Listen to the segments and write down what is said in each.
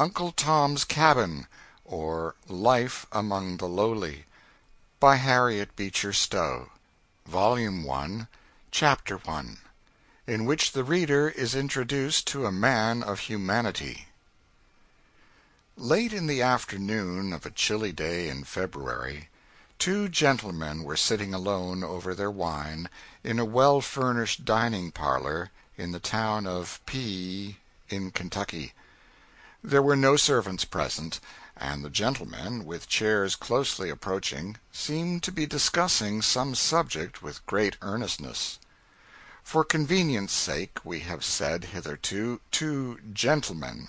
Uncle Tom's Cabin, or Life Among the Lowly, by Harriet Beecher Stowe, Volume 1, Chapter 1, in which the reader is introduced to a man of humanity. Late in the afternoon of a chilly day in February, two gentlemen were sitting alone over their wine in a well-furnished dining parlor in the town of P in Kentucky. There were no servants present, and the gentlemen, with chairs closely approaching, seemed to be discussing some subject with great earnestness. For convenience' sake we have said hitherto two gentlemen.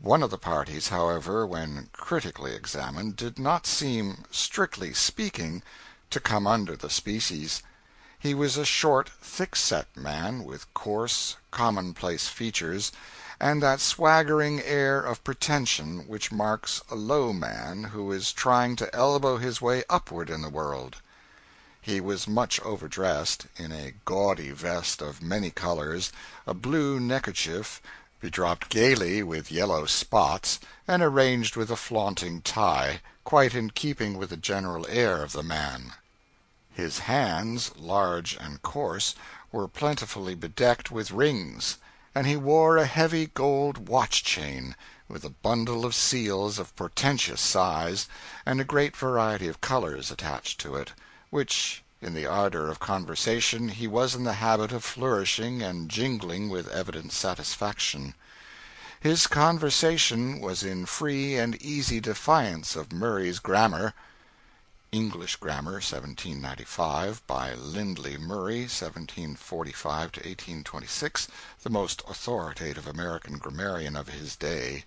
One of the parties, however, when critically examined, did not seem, strictly speaking, to come under the species. He was a short, thick-set man, with coarse, commonplace features, and that swaggering air of pretension which marks a low man who is trying to elbow his way upward in the world. He was much overdressed, in a gaudy vest of many colors, a blue neckerchief, bedropped gaily with yellow spots, and arranged with a flaunting tie, quite in keeping with the general air of the man. His hands, large and coarse, were plentifully bedecked with rings, and he wore a heavy gold watch-chain, with a bundle of seals of portentous size, and a great variety of colors attached to it, which, in the ardor of conversation, he was in the habit of flourishing and jingling with evident satisfaction. His conversation was in free and easy defiance of Murray's grammar. English Grammar, 1795, by Lindley Murray, 1745 to 1826, the most authoritative American grammarian of his day,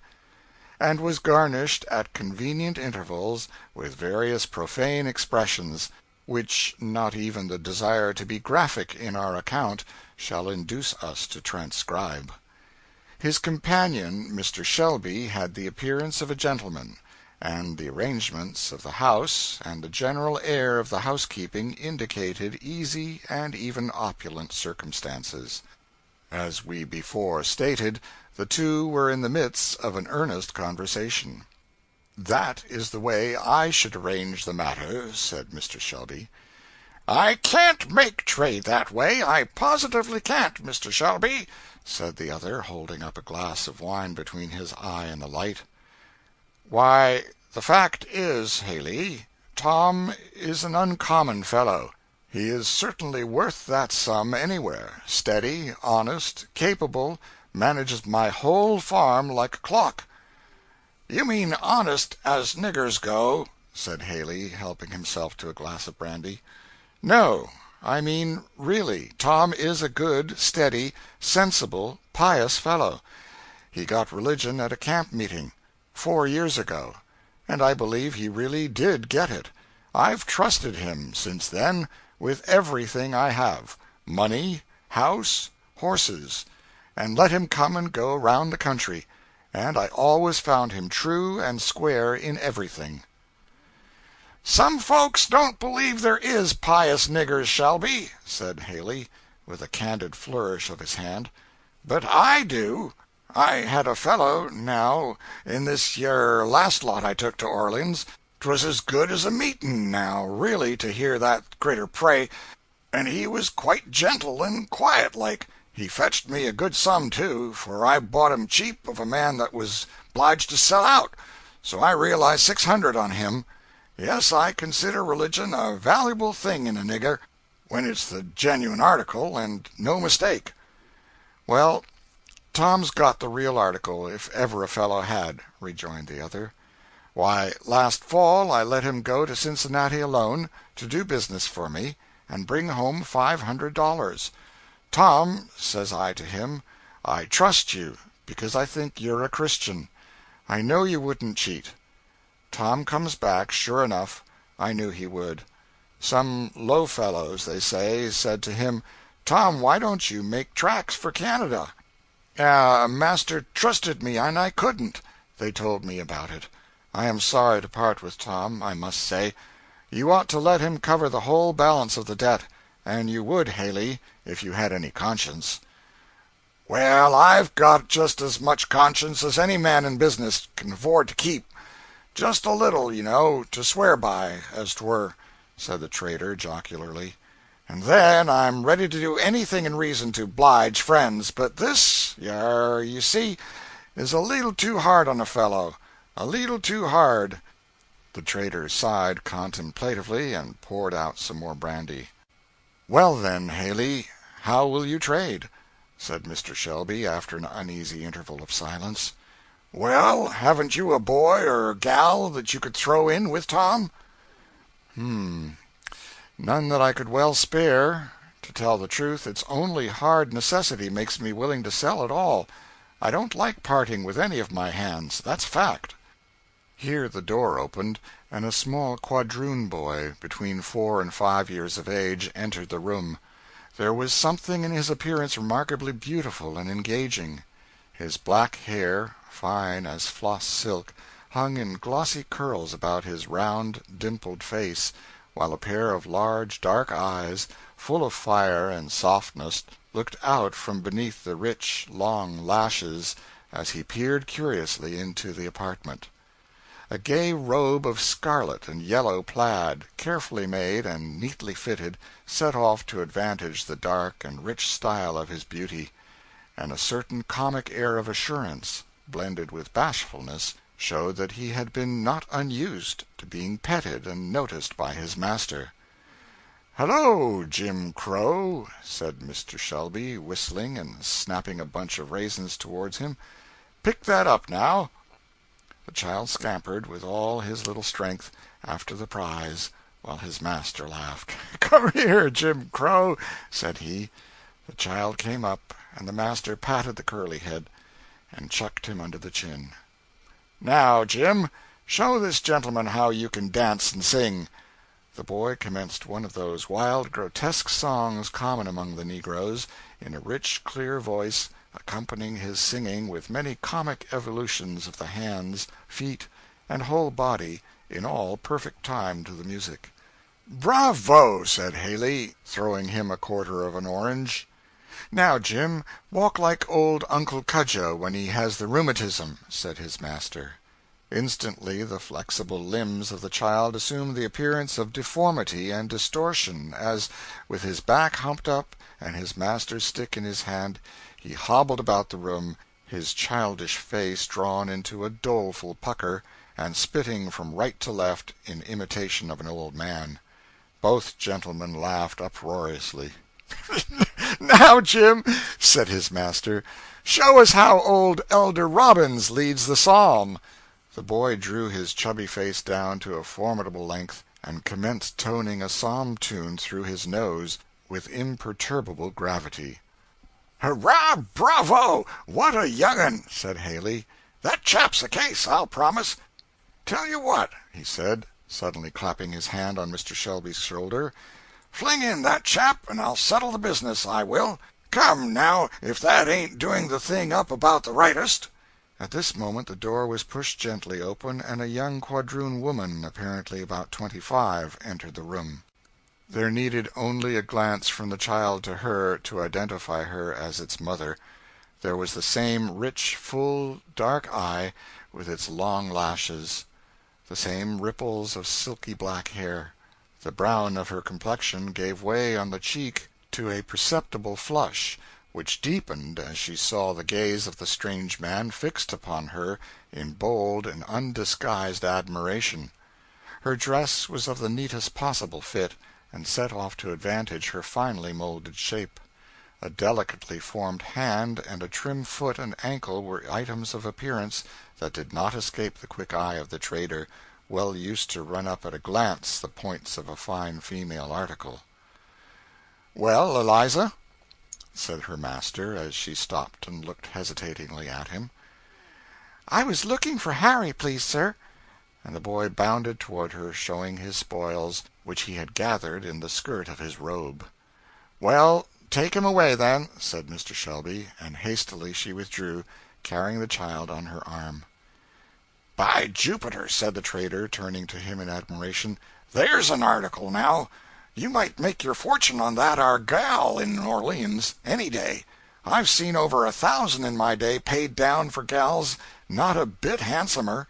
and was garnished at convenient intervals with various profane expressions, which not even the desire to be graphic in our account shall induce us to transcribe. His companion, Mr. Shelby, had the appearance of a gentleman, and the arrangements of the house and the general air of the housekeeping indicated easy and even opulent circumstances. As we before stated, the two were in the midst of an earnest conversation. "That is the way I should arrange the matter," said Mr. Shelby. "I can't make trade that way, I positively can't, Mr. Shelby," said the other, holding up a glass of wine between his eye and the light. "Why, the fact is, Haley, Tom is an uncommon fellow. He is certainly worth that sum anywhere, steady, honest, capable, manages my whole farm like a clock." "You mean honest as niggers go," said Haley, helping himself to a glass of brandy. "No, I mean really. Tom is a good, steady, sensible, pious fellow. He got religion at a camp meeting 4 years ago, and I believe he really did get it. I've trusted him, since then, with everything I have money, house, horses and let him come and go round the country, and I always found him true and square in everything." "Some folks don't believe there is pious niggers, Shelby," said Haley, with a candid flourish of his hand, "but I do. I had a fellow, now, in this yer last lot I took to Orleans. 'Twas as good as a meetin', now, really, to hear that critter pray, and he was quite gentle and quiet like. He fetched me a good sum, too, for I bought him cheap of a man that was 'bliged to sell out, so I realized 600 on him. Yes, I consider religion a valuable thing in a nigger, when it's the genuine article, and no mistake." "Well, Tom's got the real article, if ever a fellow had," rejoined the other. "Why, last fall I let him go to Cincinnati alone, to do business for me, and bring home $500. 'Tom,' says I to him, 'I trust you, because I think you're a Christian. I know you wouldn't cheat.' Tom comes back, sure enough. I knew he would. Some low fellows, they say, said to him, 'Tom, why don't you make tracks for Canada?' Master trusted me, and I couldn't. They told me about it. I am sorry to part with Tom, I must say. You ought to let him cover the whole balance of the debt, and you would, Haley, if you had any conscience." "Well, I've got just as much conscience as any man in business can afford to keep. Just a little, you know, to swear by, as 'twere," said the trader, jocularly. "And then I'm ready to do anything in reason to 'blige friends, but this, you see, is a leetle too hard on a fellow. A leetle too hard." The trader sighed contemplatively and poured out some more brandy. "Well, then, Haley, how will you trade?" said Mr. Shelby, after an uneasy interval of silence. "Well, haven't you a boy or gal that you could throw in with Tom?" "Hmm. None that I could well spare. To tell the truth, it's only hard necessity makes me willing to sell at all. I don't like parting with any of my hands, that's fact." Here the door opened, and a small quadroon boy, between 4 and 5 years of age, entered the room. There was something in his appearance remarkably beautiful and engaging. His black hair, fine as floss silk, hung in glossy curls about his round, dimpled face, while a pair of large, dark eyes, full of fire and softness, looked out from beneath the rich, long lashes as he peered curiously into the apartment. A gay robe of scarlet and yellow plaid, carefully made and neatly fitted, set off to advantage the dark and rich style of his beauty, and a certain comic air of assurance, blended with bashfulness, showed that he had been not unused to being petted and noticed by his master. "Hello, Jim Crow," said Mr. Shelby, whistling and snapping a bunch of raisins towards him. "Pick that up, now." The child scampered, with all his little strength, after the prize, while his master laughed. "Come here, Jim Crow," said he. The child came up, and the master patted the curly head, and chucked him under the chin. "Now, Jim, show this gentleman how you can dance and sing." The boy commenced one of those wild, grotesque songs common among the negroes, in a rich, clear voice, accompanying his singing with many comic evolutions of the hands, feet, and whole body, in all perfect time to the music. "Bravo!" said Haley, throwing him a quarter of an orange. "Now, Jim, walk like old Uncle Cudjoe when he has the rheumatism," said his master. Instantly the flexible limbs of the child assumed the appearance of deformity and distortion, as, with his back humped up and his master's stick in his hand, he hobbled about the room, his childish face drawn into a doleful pucker, and spitting from right to left in imitation of an old man. Both gentlemen laughed uproariously. "Now, Jim," said his master, "show us how old Elder Robbins leads the psalm." The boy drew his chubby face down to a formidable length, and commenced toning a psalm tune through his nose with imperturbable gravity. "Hurrah! Bravo! What a young 'un!" said Haley. "That chap's a case, I'll promise. Tell you what," he said, suddenly clapping his hand on Mr. Shelby's shoulder, "fling in that chap, and I'll settle the business, I will. Come, now, if that ain't doing the thing up about the rightest." At this moment the door was pushed gently open, and a young quadroon woman, apparently about 25, entered the room. There needed only a glance from the child to her to identify her as its mother. There was the same rich, full, dark eye, with its long lashes; the same ripples of silky black hair. The brown of her complexion gave way on the cheek to a perceptible flush, which deepened as she saw the gaze of the strange man fixed upon her in bold and undisguised admiration. Her dress was of the neatest possible fit, and set off to advantage her finely molded shape. A delicately formed hand and a trim foot and ankle were items of appearance that did not escape the quick eye of the trader, well used to run up at a glance the points of a fine female article. "Well, Eliza?" said her master, as she stopped and looked hesitatingly at him. "I was looking for Harry, please, sir." And the boy bounded toward her, showing his spoils, which he had gathered in the skirt of his robe. "Well, take him away, then," said Mr. Shelby, and hastily she withdrew, carrying the child on her arm. "By Jupiter," said the trader, turning to him in admiration, "there's an article, now! You might make your fortune on that ar gal in Orleans, any day. I've seen over 1,000 in my day paid down for gals not a bit handsomer."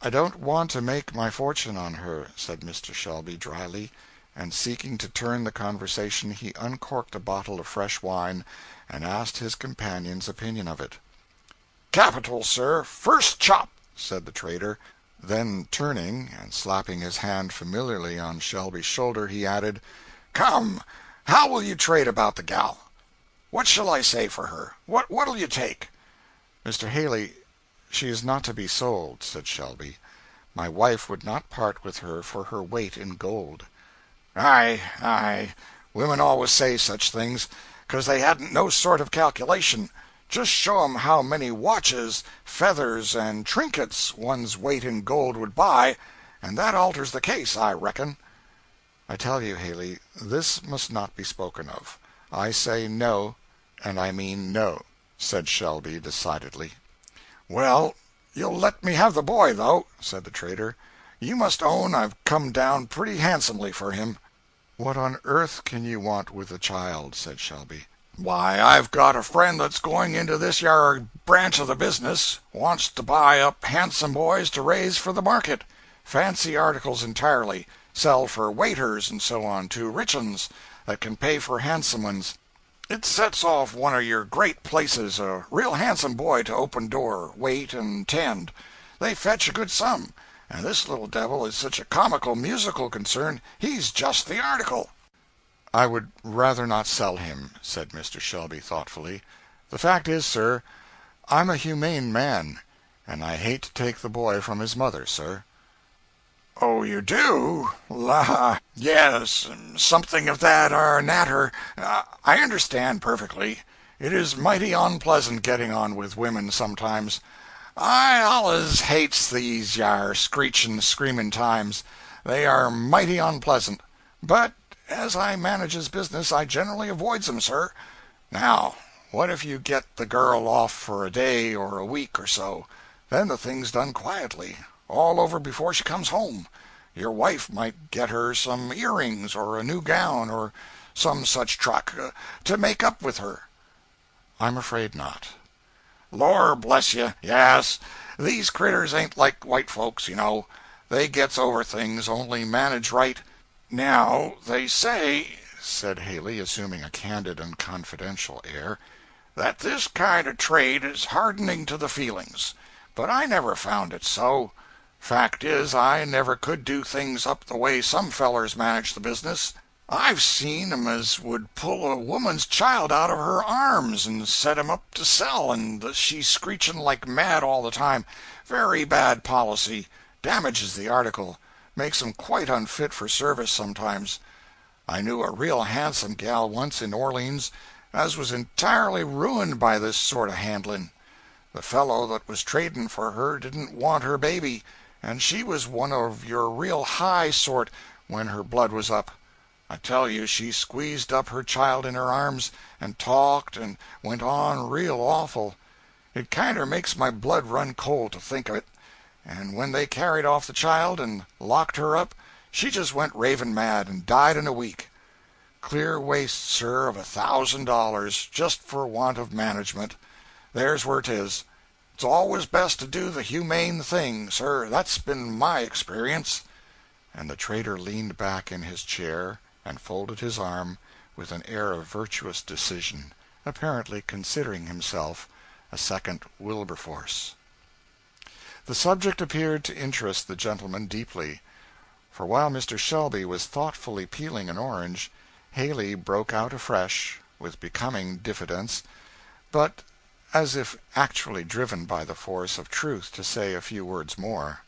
"I don't want to make my fortune on her," said Mr. Shelby, dryly, and seeking to turn the conversation, he uncorked a bottle of fresh wine and asked his companion's opinion of it. "Capital, sir, first chop," said the trader. Then turning, and slapping his hand familiarly on Shelby's shoulder, he added, "Come, how will you trade about the gal? What shall I say for her? What'll you take?" "Mr. Haley, she is not to be sold," said Shelby. "My wife would not part with her for her weight in gold." Aye, women always say such things, 'cause they hadn't no sort of calculation. Just show 'em how many watches, feathers, and trinkets one's weight in gold would buy, and that alters the case, I reckon. "I tell you, Haley, this must not be spoken of. I say no, and I mean no," said Shelby, decidedly. "Well, you'll let me have the boy, though," said the trader. "You must own I've come down pretty handsomely for him." "What on earth can you want with the child?" said Shelby. "Why, I've got a friend that's going into this yar branch of the business. Wants to buy up handsome boys to raise for the market. Fancy articles entirely. Sell for waiters and so on, to rich uns that can pay for handsome ones. It sets off one of your great places, a real handsome boy to open door, wait, and tend. They fetch a good sum, and this little devil is such a comical musical concern, he's just the article." "I would rather not sell him," said Mr. Shelby, thoughtfully. "The fact is, sir, I'm a humane man, and I hate to take the boy from his mother, sir." "Oh, you do? La, yes, something of that are natter. I understand perfectly. It is mighty unpleasant getting on with women sometimes. I allus hates these yar screeching, screaming times. They are mighty unpleasant. But as I manages business, I generally avoids 'em, sir. Now, what if you get the girl off for a day or a week or so? Then the thing's done quietly, all over before she comes home. Your wife might get her some earrings or a new gown or some such truck, to make up with her." "I'm afraid not." "Lor bless you, yes. These critters ain't like white folks, you know. They gets over things, only managed right. Now, they say," said Haley, assuming a candid and confidential air, "that this kind of trade is hardening to the feelings. But I never found it so. Fact is, I never could do things up the way some fellers manage the business. I've seen 'em as would pull a woman's child out of her arms and set him up to sell, and she screeching like mad all the time. Very bad policy. Damages the article. Makes 'em quite unfit for service sometimes. I knew a real handsome gal once in Orleans as was entirely ruined by this sort of handling. The fellow that was trading for her didn't want her baby, and she was one of your real high sort when her blood was up. I tell you, she squeezed up her child in her arms, and talked and went on real awful. It kinder makes my blood run cold to think of it. And when they carried off the child and locked her up, she just went raving mad and died in a week. Clear waste, sir, of $1,000, just for want of management. There's where 'tis. It's always best to do the humane thing, sir. That's been my experience." And the trader leaned back in his chair and folded his arm with an air of virtuous decision, apparently considering himself a second Wilberforce. The subject appeared to interest the gentleman deeply, for while Mr. Shelby was thoughtfully peeling an orange, Haley broke out afresh, with becoming diffidence, but as if actually driven by the force of truth to say a few words more.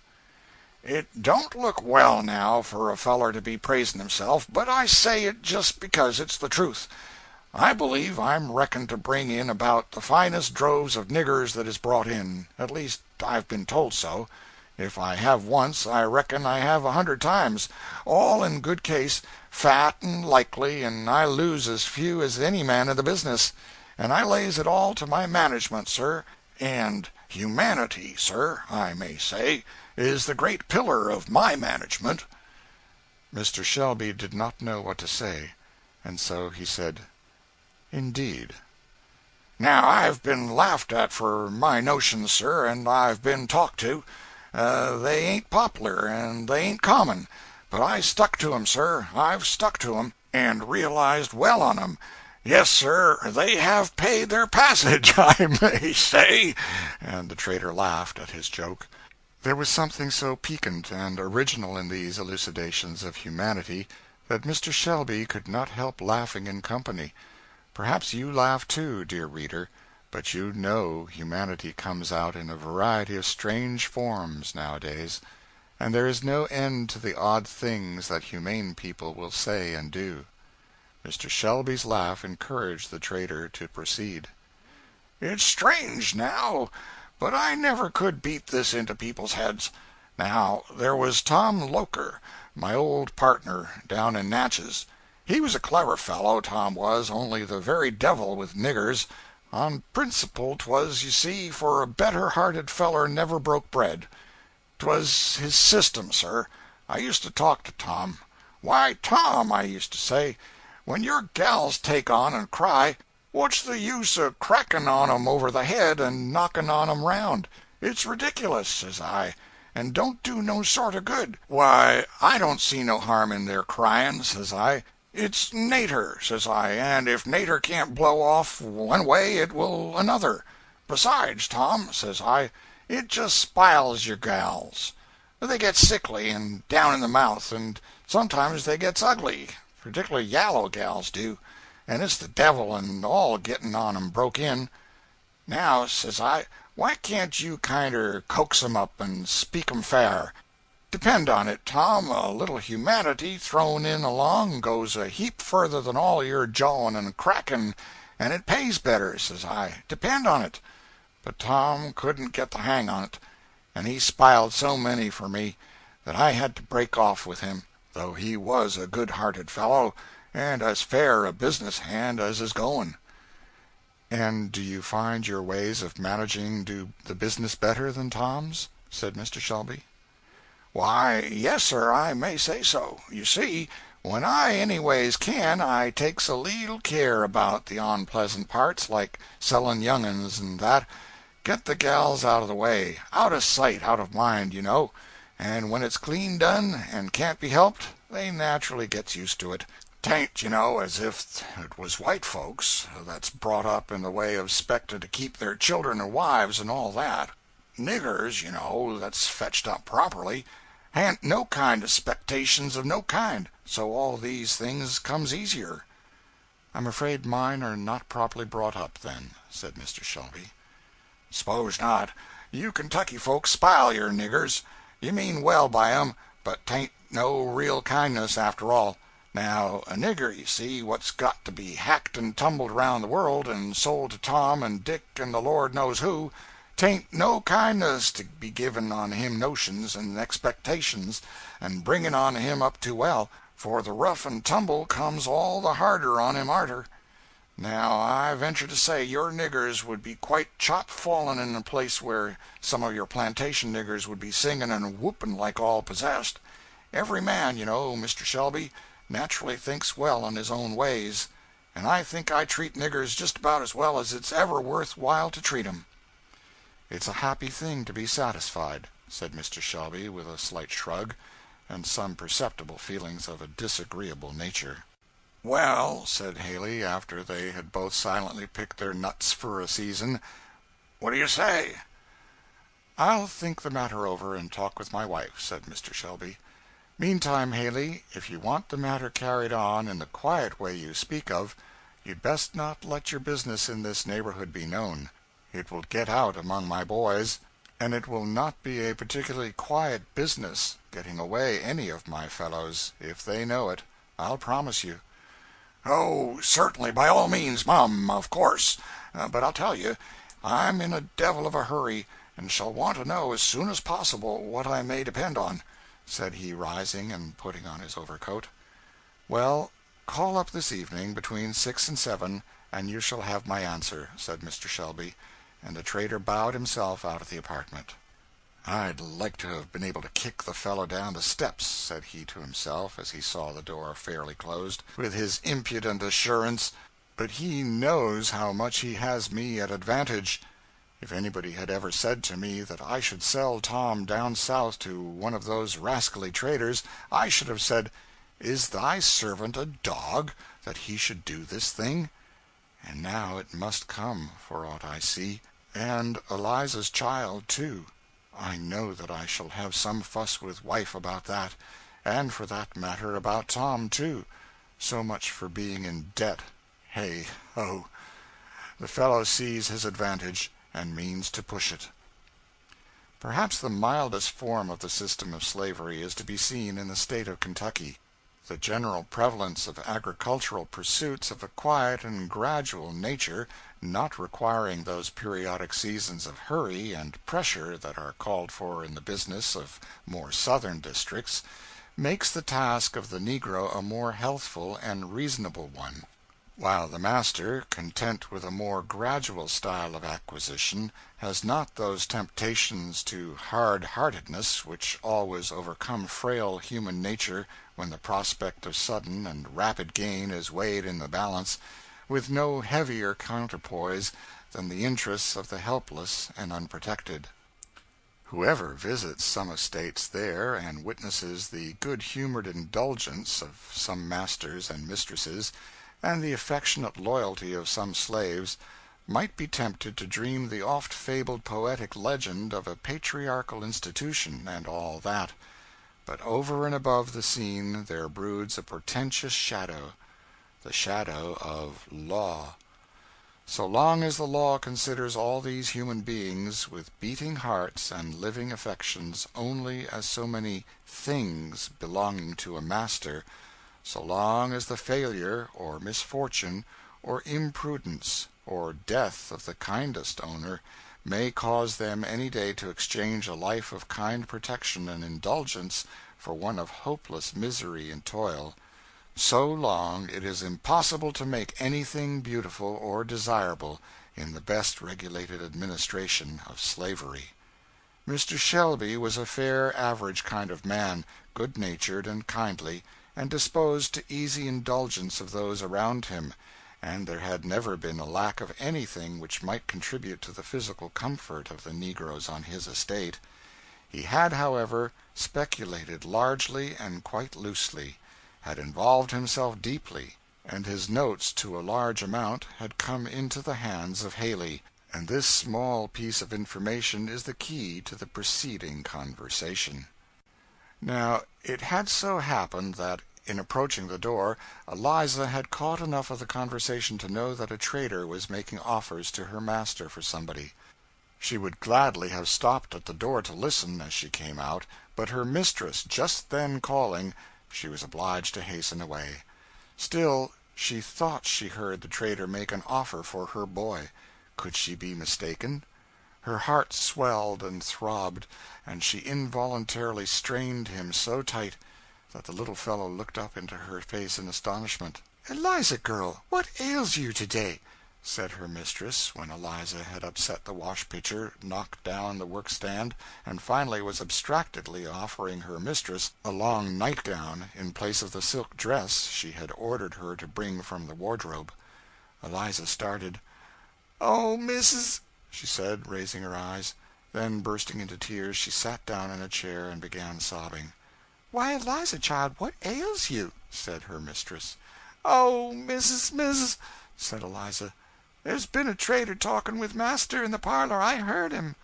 "It don't look well now for a feller to be praising himself, but I say it just because it's the truth. I believe I'm reckoned to bring in about the finest droves of niggers that is brought in. At least I've been told so. If I have once, I reckon I have 100 times. All in good case, fat and likely, and I lose as few as any man in the business. And I lays it all to my management, sir. And humanity, sir, I may say, is the great pillar of my management." Mr. Shelby did not know what to say, and so he said, "Indeed." Now, I've been laughed at for my notions, sir, and I've been talked to. They ain't popular, and they ain't common, but I stuck to 'em, sir. I've stuck to 'em, and realized well on 'em. Yes, sir, they have paid their passage, I may say." And the trader laughed at his joke. There was something so piquant and original in these elucidations of humanity that Mr. Shelby could not help laughing in company. Perhaps you laugh too, dear reader, but you know humanity comes out in a variety of strange forms nowadays, and there is no end to the odd things that humane people will say and do. Mr. Shelby's laugh encouraged the trader to proceed. "It's strange, now, but I never could beat this into people's heads. Now, there was Tom Loker, my old partner, down in Natchez. He was a clever fellow, Tom was, only the very devil with niggers. On principle 'twas, you see, for a better-hearted feller never broke bread. 'Twas his system, sir. I used to talk to Tom. 'Why, Tom,' I used to say, 'when your gals take on and cry, what's the use of cracking on 'em over the head and knocking on 'em round? It's ridiculous,' says I, 'and don't do no sort of good. Why, I don't see no harm in their crying,' says I. 'It's nater,' says I, 'and if nater can't blow off one way it will another. Besides, Tom,' says I, 'it just spiles your gals. They get sickly and down in the mouth, and sometimes they gets ugly, particular yallow gals do, and it's the devil and all getting on 'em broke in. Now,' says I, 'why can't you kinder coax 'em up and speak 'em fair? Depend on it, Tom, a little humanity thrown in along goes a heap further than all your jawing and cracking, and it pays better,' says I. 'Depend on it.' But Tom couldn't get the hang on it, and he spiled so many for me that I had to break off with him, though he was a good-hearted fellow, and as fair a business hand as is going." "And do you find your ways of managing do the business better than Tom's?" said Mr. Shelby. "Why, yes, sir, I may say so. You see, when I anyways can, I takes a leetle care about the onpleasant parts, like selling young'uns and that. Get the gals out of the way, out of sight, out of mind, you know, and when it's clean done and can't be helped, they naturally gets used to it. 'Tain't, you know, as if it was white folks that's brought up in the way of 'spected to keep their children and wives and all that. Niggers, you know, that's fetched up properly, han't no kind of 'spectations of no kind, so all these things comes easier." "I'm afraid mine are not properly brought up, then," said Mr. Shelby. "S'pose not. You Kentucky folks spile your niggers. You mean well by 'em, but 'tain't no real kindness, after all. Now, a nigger, you see, what's got to be hacked and tumbled around the world, and sold to Tom and Dick and the Lord knows who, 'tain't no kindness to be giving on him notions and expectations, and bringing on him up too well, for the rough and tumble comes all the harder on him arter. Now, I venture to say your niggers would be quite chop-fallen in a place where some of your plantation niggers would be singing and whooping like all possessed. Every man, you know, Mr. Shelby, naturally thinks well on his own ways, and I think I treat niggers just about as well as it's ever worth while to treat 'em." "It's a happy thing to be satisfied," said Mr. Shelby, with a slight shrug, and some perceptible feelings of a disagreeable nature. "Well," said Haley, after they had both silently picked their nuts for a season, "what do you say?" "I'll think the matter over and talk with my wife," said Mr. Shelby. "Meantime, Haley, if you want the matter carried on in the quiet way you speak of, you'd best not let your business in this neighborhood be known. It will get out among my boys, and it will not be a particularly quiet business getting away any of my fellows, if they know it, I'll promise you." "Oh, certainly, by all means, mum, of course. But I'll tell you, I'm in a devil of a hurry, and shall want to know as soon as possible what I may depend on," said he, rising and putting on his overcoat. "Well, call up this evening between 6 and 7, and you shall have my answer," said Mr. Shelby, and the trader bowed himself out of the apartment. "I'd like to have been able to kick the fellow down the steps," said he to himself, as he saw the door fairly closed, "with his impudent assurance. but he knows how much he has me at advantage. If anybody had ever said to me that I should sell Tom down south to one of those rascally traders, I should have said, 'Is thy servant a dog, that he should do this thing?' And now it must come, for aught I see. And Eliza's child, too. I know that I shall have some fuss with wife about that, and for that matter about Tom, too. So much for being in debt. Hey ho! The fellow sees his advantage, and means to push it." Perhaps the mildest form of the system of slavery is to be seen in the State of Kentucky. The general prevalence of agricultural pursuits of a quiet and gradual nature, not requiring those periodic seasons of hurry and pressure that are called for in the business of more southern districts, makes the task of the negro a more healthful and reasonable one; while the master, content with a more gradual style of acquisition, has not those temptations to hard-heartedness which always overcome frail human nature when the prospect of sudden and rapid gain is weighed in the balance, with no heavier counterpoise than the interests of the helpless and unprotected. Whoever visits some estates there and witnesses the good-humored indulgence of some masters and mistresses, and the affectionate loyalty of some slaves, might be tempted to dream the oft-fabled poetic legend of a patriarchal institution, and all that; but over and above the scene there broods a portentous shadow, the shadow of law. So long as the law considers all these human beings, with beating hearts and living affections, only as so many things belonging to a master, so long as the failure, or misfortune, or imprudence, or death of the kindest owner may cause them any day to exchange a life of kind protection and indulgence for one of hopeless misery and toil, so long it is impossible to make anything beautiful or desirable in the best regulated administration of slavery. Mr. Shelby was a fair average kind of man, good-natured and kindly, and disposed to easy indulgence of those around him, and there had never been a lack of anything which might contribute to the physical comfort of the negroes on his estate. He had, however, speculated largely and quite loosely, had involved himself deeply, and his notes to a large amount had come into the hands of Haley, and this small piece of information is the key to the preceding conversation. Now it had so happened that, in approaching the door, Eliza had caught enough of the conversation to know that a trader was making offers to her master for somebody. She would gladly have stopped at the door to listen, as she came out, but her mistress just then calling, she was obliged to hasten away. Still, she thought she heard the trader make an offer for her boy. Could she be mistaken? Her heart swelled and throbbed, and she involuntarily strained him so tight that the little fellow looked up into her face in astonishment. "Eliza, girl, what ails you to-day?" said her mistress, when Eliza had upset the wash-pitcher, knocked down the workstand, and finally was abstractedly offering her mistress a long nightgown in place of the silk dress she had ordered her to bring from the wardrobe. Eliza started. "Oh, missus," she said, raising her eyes. Then, bursting into tears, she sat down in a chair and began sobbing. "Why, Eliza, child, what ails you?" said her mistress. "Oh, missus," said Eliza, "there's been a trader talking with master in the parlor. I heard him."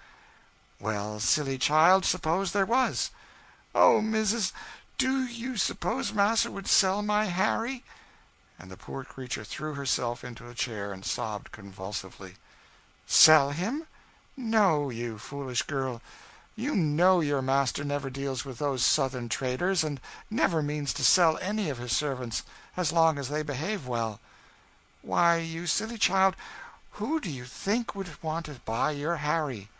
"Well, silly child, suppose there was." "Oh, missus, do you suppose master would sell my Harry?" And the poor creature threw herself into a chair and sobbed convulsively. "Sell him? No, you foolish girl. You know your master never deals with those Southern traders, and never means to sell any of his servants, as long as they behave well. Why, you silly child, who do you think would want to buy your Harry?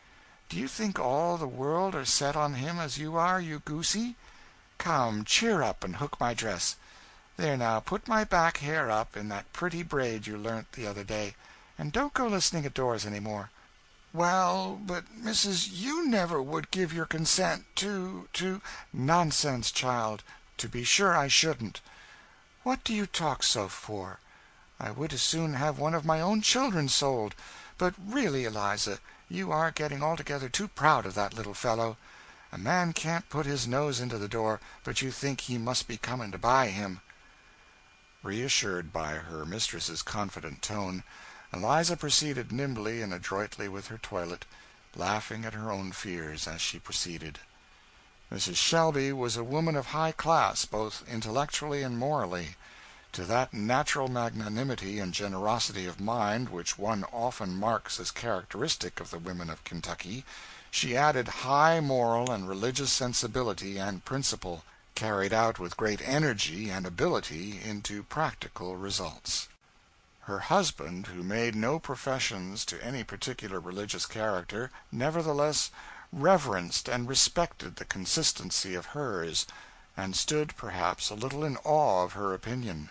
Do you think all the world are set on him as you are, you goosey? Come, cheer up and hook my dress. There now, put my back hair up in that pretty braid you learnt the other day, and don't go listening at doors any more." "Well, but, missus, you never would give your consent to—" "Nonsense, child. To be sure I shouldn't. What do you talk so for? I would as soon have one of my own children sold. But really, Eliza, you are getting altogether too proud of that little fellow. A man can't put his nose into the door but you think he must be coming to buy him." Reassured by her mistress's confident tone, Eliza proceeded nimbly and adroitly with her toilet, laughing at her own fears as she proceeded. Mrs. Shelby was a woman of high class, both intellectually and morally. To that natural magnanimity and generosity of mind which one often marks as characteristic of the women of Kentucky, she added high moral and religious sensibility and principle, carried out with great energy and ability into practical results. Her husband, who made no professions to any particular religious character, nevertheless reverenced and respected the consistency of hers, and stood perhaps a little in awe of her opinion.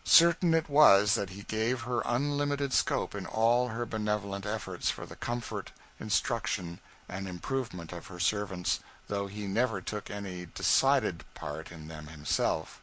Certain it was that he gave her unlimited scope in all her benevolent efforts for the comfort, instruction, and improvement of her servants, though he never took any decided part in them himself.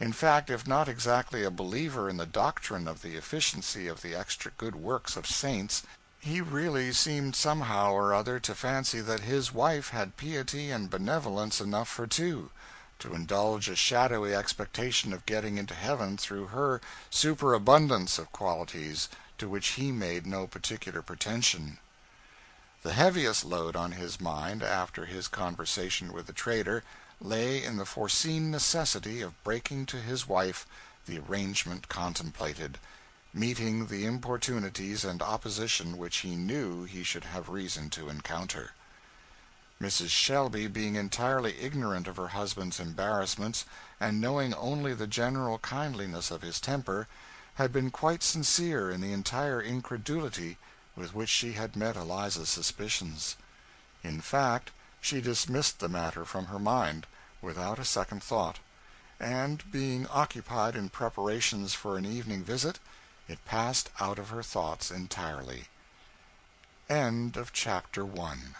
In fact, if not exactly a believer in the doctrine of the efficiency of the extra good works of saints, he really seemed somehow or other to fancy that his wife had piety and benevolence enough for two, to indulge a shadowy expectation of getting into heaven through her superabundance of qualities to which he made no particular pretension. The heaviest load on his mind, after his conversation with the trader, lay in the foreseen necessity of breaking to his wife the arrangement contemplated, meeting the importunities and opposition which he knew he should have reason to encounter. Mrs. Shelby, being entirely ignorant of her husband's embarrassments, and knowing only the general kindliness of his temper, had been quite sincere in the entire incredulity with which she had met Eliza's suspicions. In fact, she dismissed the matter from her mind, without a second thought, and, being occupied in preparations for an evening visit, it passed out of her thoughts entirely. End of chapter 1.